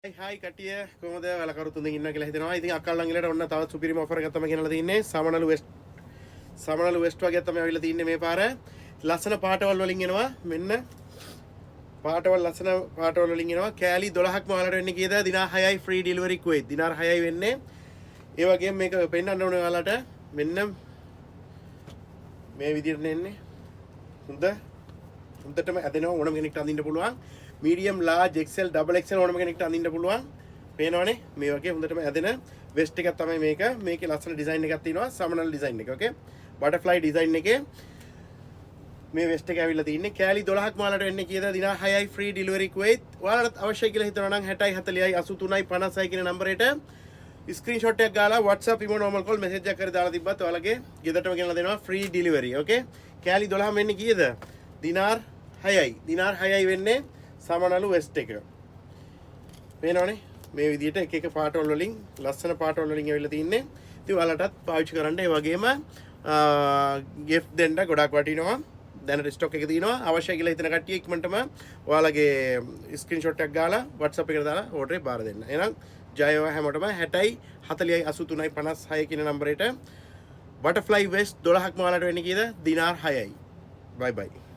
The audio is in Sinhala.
හයි කටිය කොහොමද වලකරු තුන්දෙනෙක් ඉන්නවා කියලා හිතනවා. ඉතින් අක්කල්ලන් ඉලට ඔන්න තවත් සුපිරිම ඔෆර් එකක් තමයි ගෙනලා තින්නේ. සමනලු වෙස්ට් වගේ තමයි අවිලා තින්නේ මේ පාර. ලස්සන පාටවල් වලින් එනවා. මෙන්න පාටවල් ලස්සන පාටවල් වලින් එනවා. කෑලි 12ක්ම ඔයාලට වෙන්නේ කීයද? දිනාර 6යි ෆ්‍රී ඩෙලිවරි කුවේත්. දිනාර 6යි වෙන්නේ. ඒ වගේම මේක පෙන්නන්න ඕනේ ඔයාලට. මෙන්න මේ විදිහට එන්නේ. හොඳටම ඇදෙනවා ඕනම කෙනෙක්ට අඳින්න පුළුවන්. medium large XL double XL ඕනම කෙනෙක්ට අඳින්න පුළුවන්. පේනවනේ මේ වගේ හොඳටම ඇදෙන vest එකක් තමයි මේක. මේකේ ලස්සන ඩිසයින් එකක් තියෙනවා. සමනල් ඩිසයින් එක. ඕකේ. butterfly ඩිසයින් එකේ මේ vest එක ඇවිල්ලා තින්නේ. කෑලි 12ක් මාලට වෙන්නේ කීයද? දිනාර 6යි free delivery කුවේත්. ඔයාලට අවශ්‍යයි කියලා හිතනවා නම් 60යි 40යි 83යි 56යි කියන නම්බරයට ස්ක්‍රීන්ෂොට් එකක් ගාලා WhatsApp ඉමෝ normal call message එකක් කරලා දාලා තිබ්බත් ඔයාලගේ ගෙදරටම ගෙනලා දෙනවා free delivery. ඕකේ. කෑලි 12 වෙන්නේ කීයද? දිනාර 6යි. දිනාර 6යි වෙන්නේ සමනලු වෙස්ට් එක. පේනවනේ මේ විදිහට එක එක පාටවල වලින් ලස්සන පාටවල වලින් ඇවිල්ලා තින්නේ. ඉතින් ඔයාලටත් පාවිච්චි කරන්න. ඒ වගේම gift දෙන්න ගොඩක් වටිනවා. දැනට ස්ටොක් එක තියෙනවා. අවශ්‍යයි කියලා හිතන කට්ටිය ඉක්මනටම ඔයාලගේ ස්ක්‍රීන්ෂොට් එකක් ගාලා WhatsApp එකට දාලා ඕඩරේ බාර දෙන්න. එහෙනම් ජය වේවා හැමෝටම 60යි 40යි 83යි 56 කියන නම්බරයට butterfly vest 12ක් මාලට වෙන්නේ කීයද? දිනාර 6යි. bye bye.